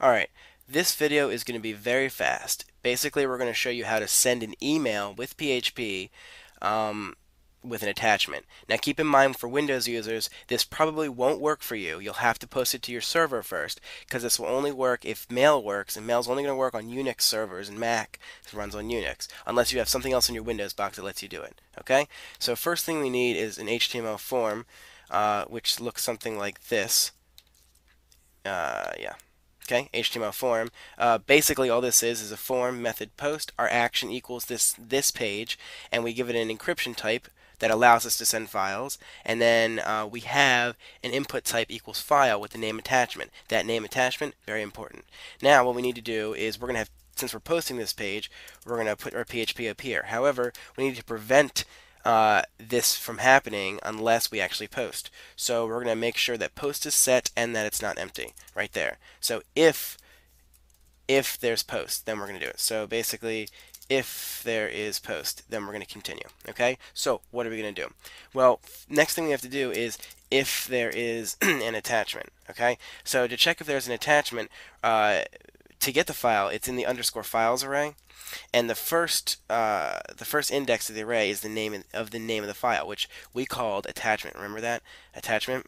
Alright, this video is going to be very fast. Basically, we're going to show you how to send an email with PHP with an attachment. Now keep in mind, for Windows users, this probably won't work for you. You'll have to post it to your server first, because this will only work if Mail works, and Mail's only going to work on Unix servers, and Mac runs on Unix, unless you have something else in your Windows box that lets you do it. Okay? So first thing we need is an HTML form, which looks something like this. Yeah. Okay, HTML form. Basically, all this is a form method post. Our action equals this page, and we give it an encryption type that allows us to send files. And then we have an input type equals file with the name attachment. That name attachment, very important. Now, what we need to do is we're going to have, since we're posting this page, we're going to put our PHP up here. However, we need to prevent this from happening unless we actually post. So we're going to make sure that post is set and that it's not empty right there. So if there's post, then we're going to do it. So basically, if there is post, then we're going to continue. Okay, so what are we going to do? Well, next thing we have to do is if there is an attachment. Okay, so to check if there's an attachment, to get the file, it's in the underscore files array, and the first index of the array is the name of the file, which we called attachment. Remember that? Attachment.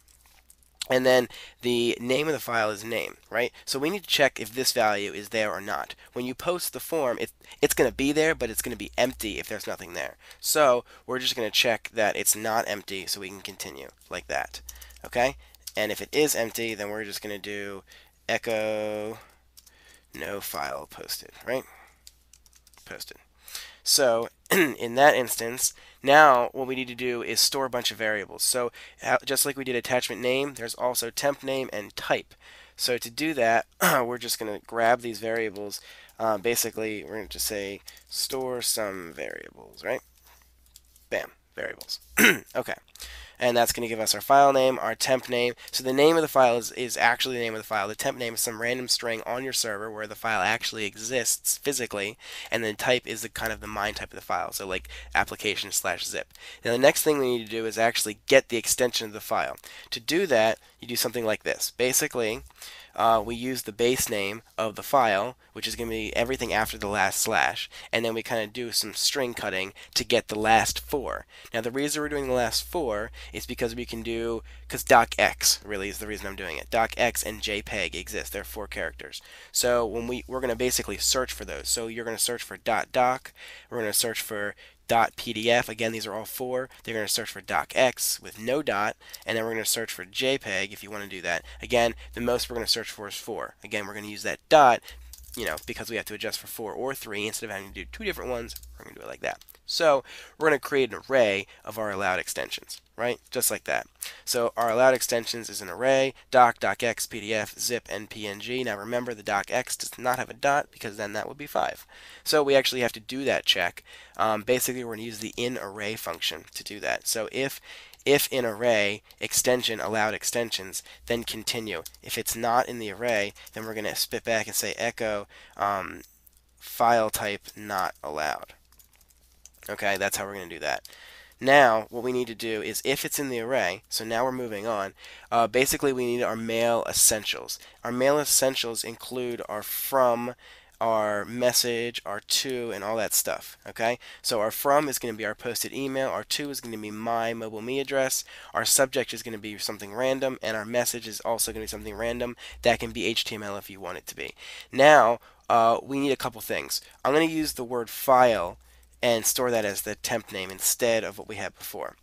And then the name of the file is name, right? So we need to check if this value is there or not. When you post the form, it's going to be there, but it's going to be empty if there's nothing there. So we're just going to check that it's not empty so we can continue like that. Okay? And if it is empty, then we're just going to do echo no file posted, right? Posted. So in that instance, now what we need to do is store a bunch of variables. So just like we did attachment name, there's also temp name and type. So to do that, we're just going to grab these variables. Basically, we're going to just say store some variables, right? Bam, variables. Okay. And that's going to give us our file name, our temp name. So the name of the file is actually the name of the file. The temp name is some random string on your server where the file actually exists physically, and then type is the kind of the MIME type of the file, so like application/zip. Now the next thing we need to do is actually get the extension of the file. To do that, you do something like this. Basically, we use the base name of the file, which is going to be everything after the last slash, and then we kind of do some string cutting to get the last 4. Now the reason we're doing the last 4 is because we can do, because docx really is the reason I'm doing it. Docx and JPEG exist. They're 4 characters. So when we're going to basically search for those. So you're going to search for .doc, we're going to search for .pdf. Again, these are all 4. They're going to search for docx with no dot, and then we're going to search for JPEG if you want to do that. Again, the most we're going to search for is 4. Again, we're going to use that dot, because we have to adjust for 4 or 3 instead of having to do 2 different ones. We're going to do it like that. So we're going to create an array of our allowed extensions, right? Just like that. So our allowed extensions is an array: doc, docx, pdf, zip, and png. Now remember, the docx does not have a dot because then that would be 5. So we actually have to do that check. Basically, we're going to use the inArray function to do that. So if in array extension allowed extensions, then continue. If it's not in the array, then we're going to spit back and say echo file type not allowed. Okay, that's how we're going to do that. Now, what we need to do is, if it's in the array, so now we're moving on, basically we need our mail essentials. Our mail essentials include our from, our message, our to, and all that stuff. Okay, so our from is going to be our posted email, our to is going to be my mobile me address, our subject is going to be something random, and our message is also going to be something random. That can be HTML if you want it to be. Now, we need a couple things. I'm going to use the word file and store that as the temp name instead of what we had before.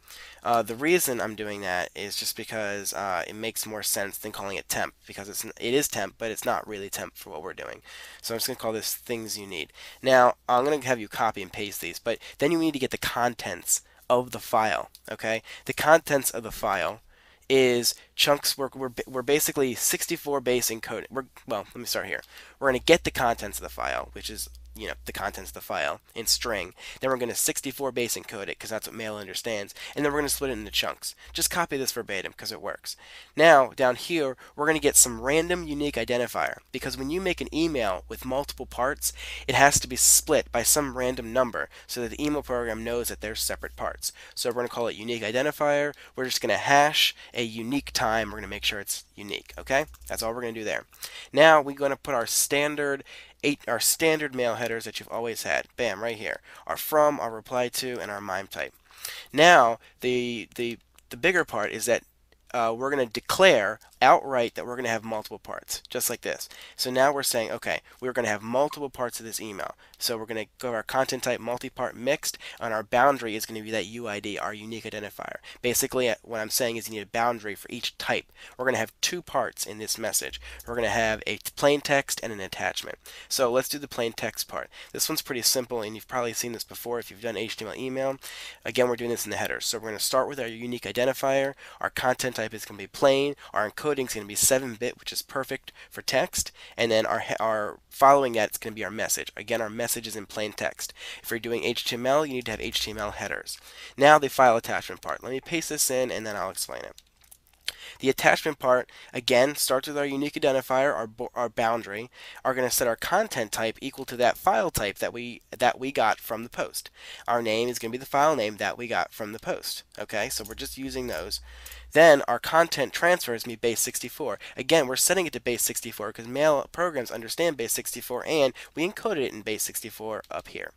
The reason I'm doing that is just because it makes more sense than calling it temp, because it is temp, but it's not really temp for what we're doing. So I'm just going to call this things you need. Now, I'm going to have you copy and paste these, but then you need to get the contents of the file. Okay, the contents of the file is chunks. We're basically 64 base encoded. Well, let me start here. We're going to get the contents of the file, which is the contents of the file in string. Then we're going to 64 base encode it because that's what mail understands, and then we're going to split it into chunks. Just copy this verbatim because it works. Now down here we're going to get some random unique identifier, because when you make an email with multiple parts, it has to be split by some random number so that the email program knows that they're separate parts. So we're going to call it unique identifier. We're just going to hash a unique time. We're going to make sure it's unique. Okay, that's all we're going to do there. Now we're going to put our standard mail headers that you've always had. Bam, right here. Our from, our reply to, and our MIME type. Now the bigger part is that we're going to declare outright that we're going to have multiple parts, just like this. So now we're saying, okay, we're going to have multiple parts of this email. So we're going to go to our content type multi-part mixed, and our boundary is going to be that UID, our unique identifier. Basically, what I'm saying is you need a boundary for each type. We're going to have two parts in this message. We're going to have a plain text and an attachment. So let's do the plain text part. This one's pretty simple, and you've probably seen this before if you've done HTML email. Again, we're doing this in the header. So we're going to start with our unique identifier. Our content type is going to be plain. Our encoding is going to be 7-bit, which is perfect for text, and then our following that, it's going to be our message. Again, our message is in plain text. If you're doing HTML, you need to have HTML headers. Now the file attachment part. Let me paste this in and then I'll explain it. The attachment part, again, starts with our unique identifier, our boundary. Are going to set our content type equal to that file type that we got from the post. Our name is going to be the file name that we got from the post. Okay, so we're just using those. Then our content transfer is going to be base 64. Again, we're setting it to base 64 because mail programs understand base 64, and we encoded it in base 64 up here.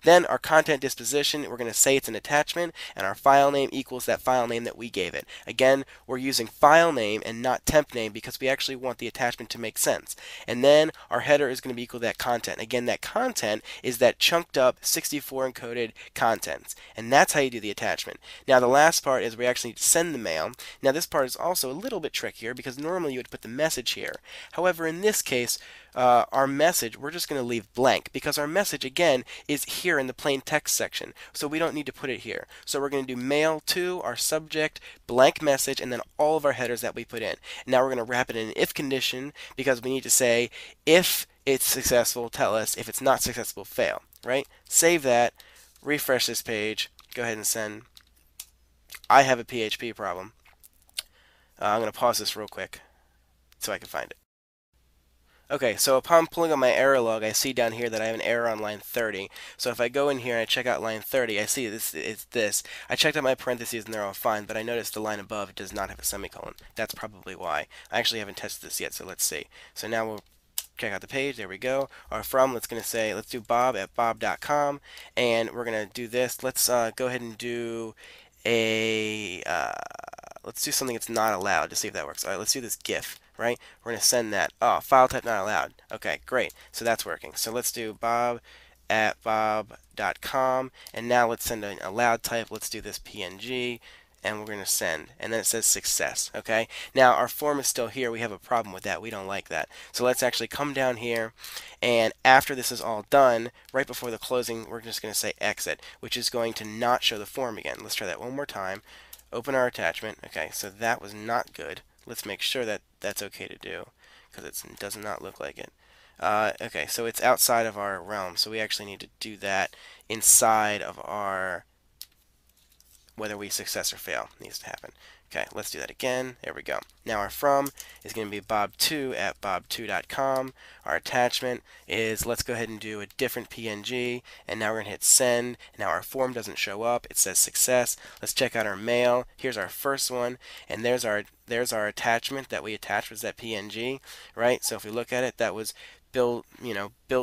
Then our content disposition, we're going to say it's an attachment, and our file name equals that file name that we gave it. Again, we're using file name and not temp name because we actually want the attachment to make sense. And then our header is going to be equal to that content. Again, that content is that chunked up 64 encoded contents. And that's how you do the attachment. Now the last part is we actually need to send the mail. Now this part is also a little bit trickier because normally you would put the message here. However, in this case, our message, we're just going to leave blank because our message, again, is here in the plain text section. So we don't need to put it here. So we're going to do mail to our subject, blank message, and then all of our headers that we put in. Now we're going to wrap it in an if condition because we need to say if it's successful, tell us. If it's not successful, fail. Right? Save that. Refresh this page. Go ahead and send. I have a PHP problem. I'm going to pause this real quick so I can find it. Okay, so upon pulling up my error log, I see down here that I have an error on line 30. So if I go in here and I check out line 30, I see it's this. I checked out my parentheses and they're all fine, but I noticed the line above does not have a semicolon. That's probably why. I actually haven't tested this yet, so let's see. So now we'll check out the page. There we go. Our from, let's do bob@bob.com, and we're going to do this. Let's go ahead and do a let's do something that's not allowed to see if that works. All right, let's do this GIF, right? We're going to send that. Oh, file type not allowed. Okay, great. So that's working. So let's do bob@bob.com, and now let's send an allowed type. Let's do this PNG, and we're going to send. And then it says success, okay? Now, our form is still here. We have a problem with that. We don't like that. So let's actually come down here, and after this is all done, right before the closing, we're just going to say exit, which is going to not show the form again. Let's try that one more time. Open our attachment. Okay, so that was not good. Let's make sure that that's okay to do because it does not look like it. Okay, so it's outside of our realm, so we actually need to do that inside of our whether we success or fail needs to happen. Okay, let's do that again. There we go. Now our from is going to be bob2@bob2.com. Our attachment is, let's go ahead and do a different PNG, and now we're going to hit send. Now our form doesn't show up. It says success. Let's check out our mail. Here's our first one, and there's our attachment that we attached, was that PNG, right? So if we look at it, that was built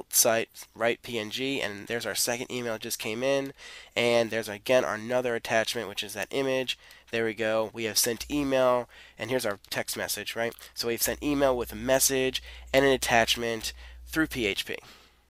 site, right, PNG, and there's our second email just came in, and there's again another attachment, which is that image. There we go. We have sent email, and here's our text message, right? So we've sent email with a message and an attachment through PHP.